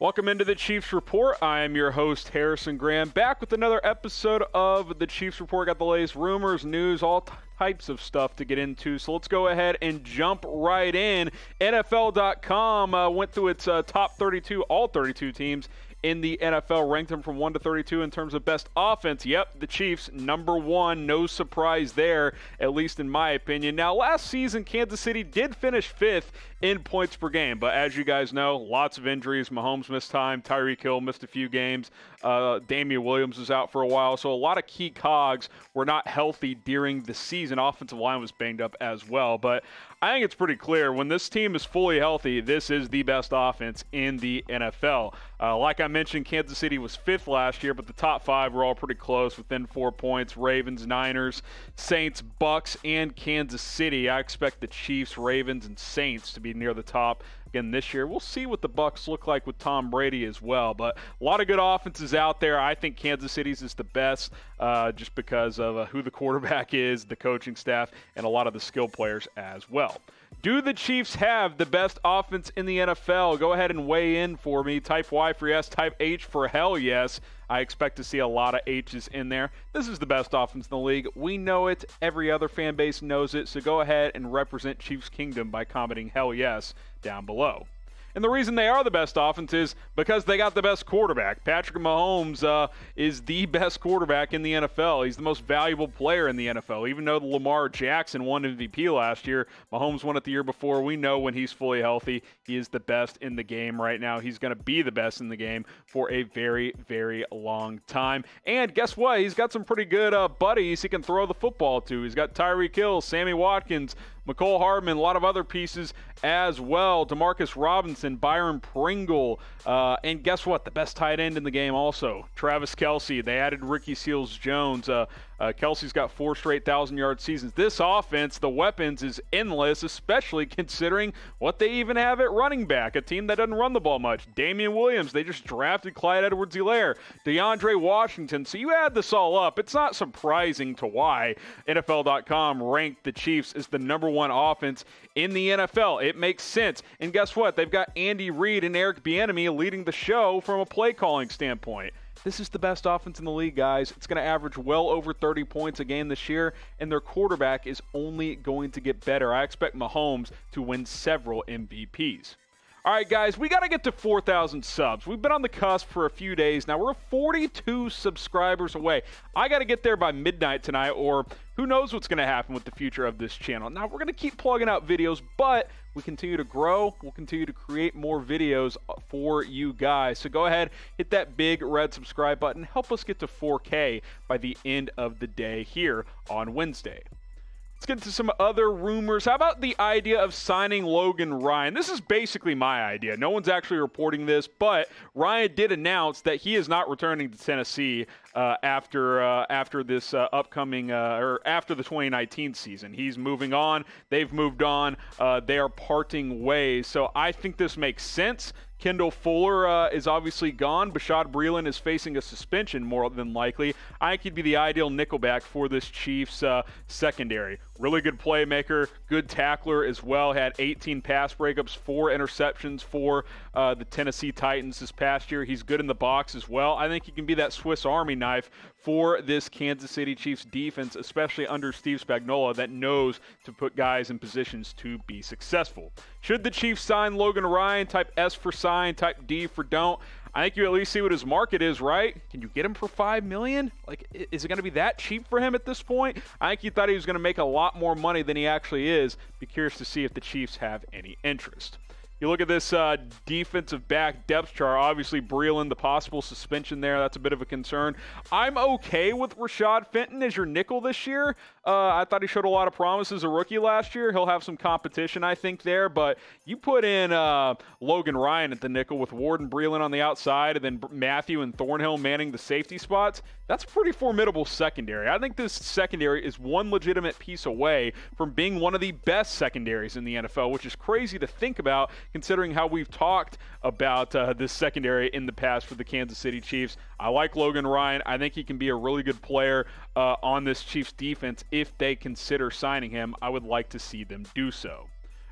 Welcome into the Chiefs Report. I am your host, Harrison Graham, back with another episode of the Chiefs Report. Got the latest rumors, news, all types of stuff to get into. So let's go ahead and jump right in. NFL.com went through its top 32, all 32 teams in the NFL, ranked them from 1 to 32 in terms of best offense. Yep, the Chiefs, number one. No surprise there, at least in my opinion. Now, last season, Kansas City did finish 5th in points per game. But as you guys know, lots of injuries. Mahomes missed time. Tyreek Hill missed a few games. Damien Williams was out for a while. So a lot of key cogs were not healthy during the season. Offensive line was banged up as well. But I think it's pretty clear when this team is fully healthy, this is the best offense in the NFL. Like I mentioned, Kansas City was 5th last year, but the top 5 were all pretty close, within 4 points. Ravens, Niners, Saints, Bucks, and Kansas City. I expect the Chiefs, Ravens, and Saints to be near the top again this year. We'll see what the Bucks look like with Tom Brady as well, but a lot of good offenses out there. I think Kansas City's is the best just because of who the quarterback is, the coaching staff, and a lot of the skill players as well. Do the Chiefs have the best offense in the NFL? Go ahead and weigh in for me. Type Y for yes, type H for hell yes. I expect to see a lot of H's in there. This is the best offense in the league. We know it. Every other fan base knows it. So go ahead and represent Chiefs Kingdom by commenting hell yes down below. And the reason they are the best offense is because they got the best quarterback. Patrick Mahomes is the best quarterback in the NFL. He's the most valuable player in the NFL. Even though Lamar Jackson won MVP last year, Mahomes won it the year before. We know when he's fully healthy, he is the best in the game right now. He's going to be the best in the game for a very, very long time. And guess what? He's got some pretty good buddies he can throw the football to. He's got Tyreek Hill, Sammy Watkins, Mecole Hardman, a lot of other pieces as well. Demarcus Robinson, Byron Pringle, and guess what? The best tight end in the game also, Travis Kelce. They added Ricky Seals-Jones. Kelce's got 4 straight 1,000-yard seasons. This offense, the weapons, is endless, especially considering what they even have at running back, a team that doesn't run the ball much. Damien Williams, they just drafted Clyde Edwards-Helaire, DeAndre Washington. So you add this all up, it's not surprising to why NFL.com ranked the Chiefs as the number one offense in the NFL. It makes sense. And guess what? They've got Andy Reid and Eric Bieniemy leading the show from a play calling standpoint. This is the best offense in the league, guys. It's going to average well over 30 points a game this year, and their quarterback is only going to get better. I expect Mahomes to win several MVPs. All right, guys, we got to get to 4,000 subs. We've been on the cusp for a few days now. We're 42 subscribers away. I got to get there by midnight tonight, or who knows what's going to happen with the future of this channel. Now, we're going to keep plugging out videos, but we continue to grow. We'll continue to create more videos for you guys. So go ahead, hit that big red subscribe button. Help us get to 4K by the end of the day here on Wednesday. Let's get into some other rumors. How about the idea of signing Logan Ryan? This is basically my idea. No one's actually reporting this, but Ryan did announce that he is not returning to Tennessee after this upcoming or after the 2019 season. He's moving on. They've moved on. They are parting ways. So I think this makes sense. Kendall Fuller is obviously gone. Bashaud Breeland is facing a suspension more than likely. I think he'd be the ideal nickelback for this Chiefs secondary. Really good playmaker, good tackler as well. Had 18 pass breakups, 4 interceptions for the Tennessee Titans this past year. He's good in the box as well. I think he can be that Swiss Army knife for this Kansas City Chiefs defense, especially under Steve Spagnuolo, that knows to put guys in positions to be successful. Should the Chiefs sign Logan Ryan? Type S for sign, type D for don't. I think you at least see what his market is, right? Can you get him for $5 million? Like, is it going to be that cheap for him at this point? I think he thought he was going to make a lot more money than he actually is. Be curious to see if the Chiefs have any interest. You look at this defensive back depth chart. Obviously, Breeland, the possible suspension there, that's a bit of a concern. I'm okay with Rashad Fenton as your nickel this year. I thought he showed a lot of promise as a rookie last year. He'll have some competition, I think, there. But you put in Logan Ryan at the nickel with Ward and Breeland on the outside, and then Matthew and Thornhill manning the safety spots. That's a pretty formidable secondary. I think this secondary is one legitimate piece away from being one of the best secondaries in the NFL, which is crazy to think about considering how we've talked about this secondary in the past for the Kansas City Chiefs. I like Logan Ryan. I think he can be a really good player on this Chiefs defense if they consider signing him. I would like to see them do so.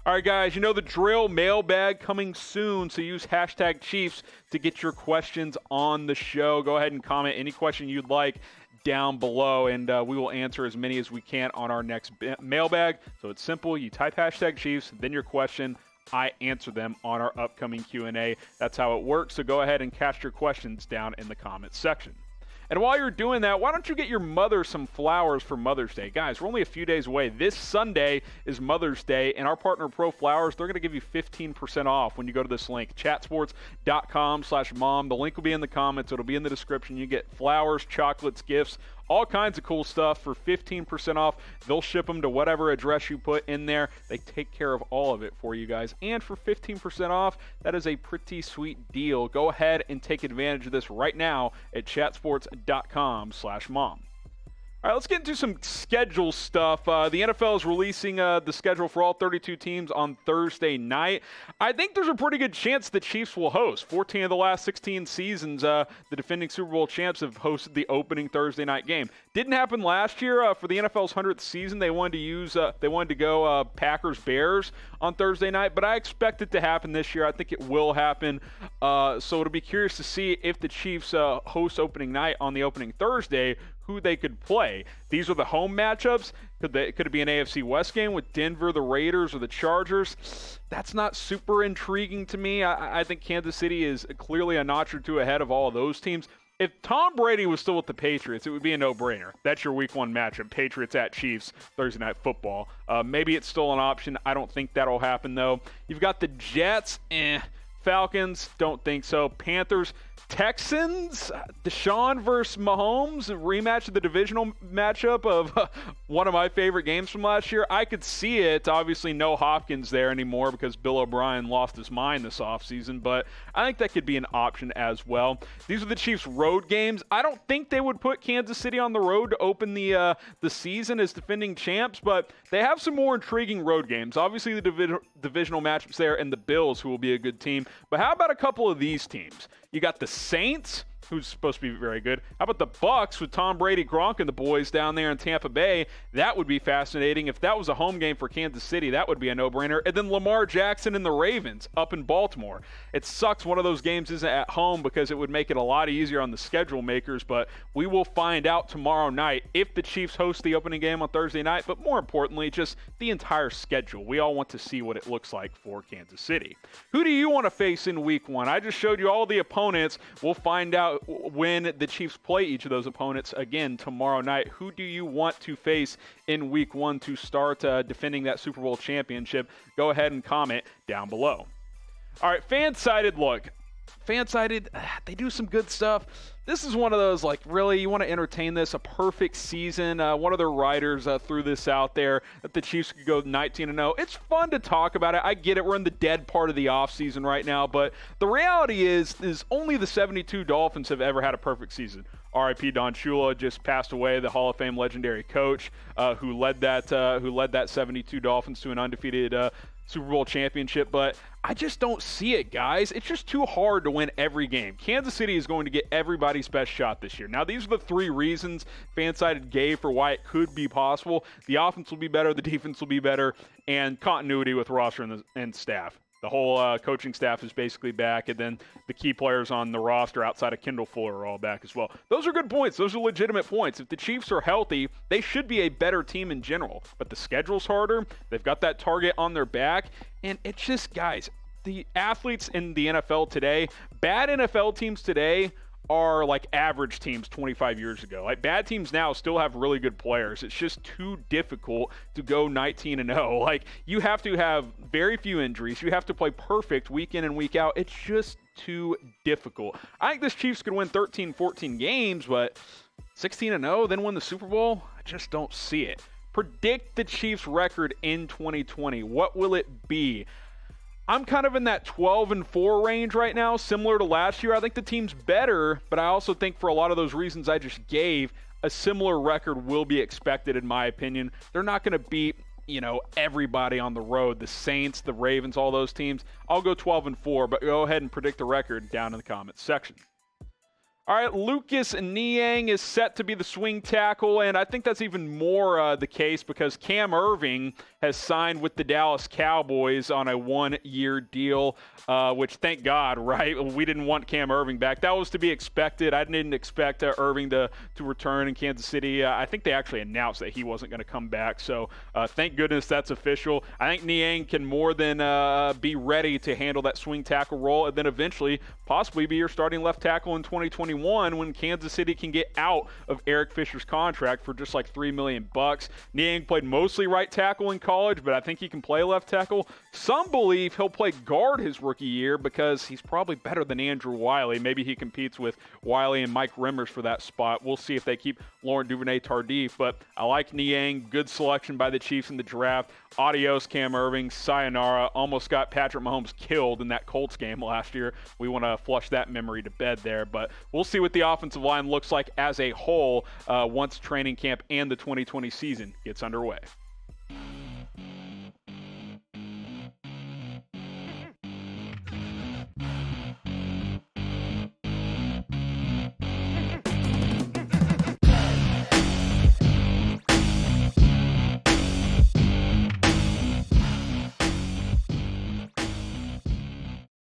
All right, guys, you know the drill. Mailbag coming soon, so use hashtag Chiefs to get your questions on the show. Go ahead and comment any question you'd like down below, and we will answer as many as we can on our next mailbag. So it's simple. You type hashtag Chiefs, then your question. I answer them on our upcoming Q&A. That's how it works. So go ahead and cast your questions down in the comments section. And while you're doing that, why don't you get your mother some flowers for Mother's Day? Guys, we're only a few days away. This Sunday is Mother's Day, and our partner Pro Flowers, they're going to give you 15% off when you go to this link, chatsports.com/mom. The link will be in the comments. It'll be in the description. You get flowers, chocolates, gifts, all kinds of cool stuff for 15% off. They'll ship them to whatever address you put in there. They take care of all of it for you guys. And for 15% off, that is a pretty sweet deal. Go ahead and take advantage of this right now at chatsports.com/mom. All right, let's get into some schedule stuff. The NFL is releasing the schedule for all 32 teams on Thursday night. I think there's a pretty good chance the Chiefs will host. 14 of the last 16 seasons, the defending Super Bowl champs have hosted the opening Thursday night game. Didn't happen last year for the NFL's 100th season. They wanted to go Packers-Bears on Thursday night, but I expect it to happen this year. I think it will happen. So it'll be curious to see if the Chiefs host opening night on the opening Thursday, who they could play. These are the home matchups. Could it be an AFC West game with Denver, the Raiders, or the Chargers? That's not super intriguing to me. I think Kansas City is clearly a notch or two ahead of all of those teams. If Tom Brady was still with the Patriots, it would be a no-brainer. That's your Week 1 matchup, Patriots at Chiefs, Thursday Night Football. Maybe it's still an option. I don't think that'll happen, though. You've got the Jets, Falcons, don't think so. Panthers, Texans, Deshaun versus Mahomes, a rematch of the divisional matchup of one of my favorite games from last year. I could see it. Obviously, no Hopkins there anymore because Bill O'Brien lost his mind this offseason, but I think that could be an option as well. These are the Chiefs' road games. I don't think they would put Kansas City on the road to open the season as defending champs, but they have some more intriguing road games. Obviously, the divisional matchups there and the Bills, who will be a good team. But how about a couple of these teams? You got the Saints, who's supposed to be very good. How about the Bucs with Tom Brady, Gronk, and the boys down there in Tampa Bay? That would be fascinating. If that was a home game for Kansas City, that would be a no-brainer. And then Lamar Jackson and the Ravens up in Baltimore. It sucks one of those games isn't at home because it would make it a lot easier on the schedule makers, but we will find out tomorrow night if the Chiefs host the opening game on Thursday night, but more importantly, just the entire schedule. We all want to see what it looks like for Kansas City. Who do you want to face in Week 1? I just showed you all the opponents. We'll find out when the Chiefs play each of those opponents again tomorrow night. Who do you want to face in Week 1 to start defending that Super Bowl championship? Go ahead and comment down below. All right, FANSIDED, look. FANSIDED, they do some good stuff. This is one of those, like, really, you want to entertain this, a perfect season. One of their writers threw this out there, that the Chiefs could go 19-0. It's fun to talk about it. I get it. We're in the dead part of the offseason right now, but the reality is only the 72 Dolphins have ever had a perfect season. R.I.P. Don Shula just passed away, the Hall of Fame legendary coach who led that 72 Dolphins to an undefeated Super Bowl championship, but I just don't see it, guys. It's just too hard to win every game. Kansas City is going to get everybody's best shot this year. Now, these are the 3 reasons FANSIDED gave for why it could be possible. The offense will be better, the defense will be better, and continuity with roster and staff. The whole coaching staff is basically back, and then the key players on the roster outside of Kendall Fuller are all back as well. Those are good points. Those are legitimate points. If the Chiefs are healthy, they should be a better team in general. But the schedule's harder. They've got that target on their back. And it's just, guys, the athletes in the NFL today, bad NFL teams today are like average teams 25 years ago. Like, bad teams now still have really good players. It's just too difficult to go 19-0. Like, you have to have very few injuries. You have to play perfect week in and week out. It's just too difficult. I think this Chiefs could win 13, 14 games, but 16-0, then win the Super Bowl? I just don't see it. Predict the Chiefs' record in 2020. What will it be? I'm kind of in that 12-4 range right now, similar to last year. I think the team's better, but I also think for a lot of those reasons I just gave, a similar record will be expected in my opinion. They're not going to beat, everybody on the road, the Saints, the Ravens, all those teams. I'll go 12-4, but go ahead and predict the record down in the comments section. All right, Lucas Niang is set to be the swing tackle, and I think that's even more the case because Cam Erving has signed with the Dallas Cowboys on a one-year deal, which, thank God, right? We didn't want Cam Erving back. That was to be expected. I didn't expect Erving to return in Kansas City. I think they actually announced that he wasn't going to come back, so thank goodness that's official. I think Niang can more than be ready to handle that swing tackle role and then eventually possibly be your starting left tackle in 2021 when Kansas City can get out of Eric Fisher's contract for just like $3 million. Niang played mostly right tackle in college, but I think he can play left tackle. Some believe he'll play guard his rookie year because he's probably better than Andrew Wiley. Maybe he competes with Wiley and Mike Remmers for that spot. We'll see if they keep Laurent Duvernay-Tardif, but I like Niang. Good selection by the Chiefs in the draft. Adios, Cam Erving. Sayonara. Almost got Patrick Mahomes killed in that Colts game last year. We want to flush that memory to bed there, but we'll see what the offensive line looks like as a whole once training camp and the 2020 season gets underway.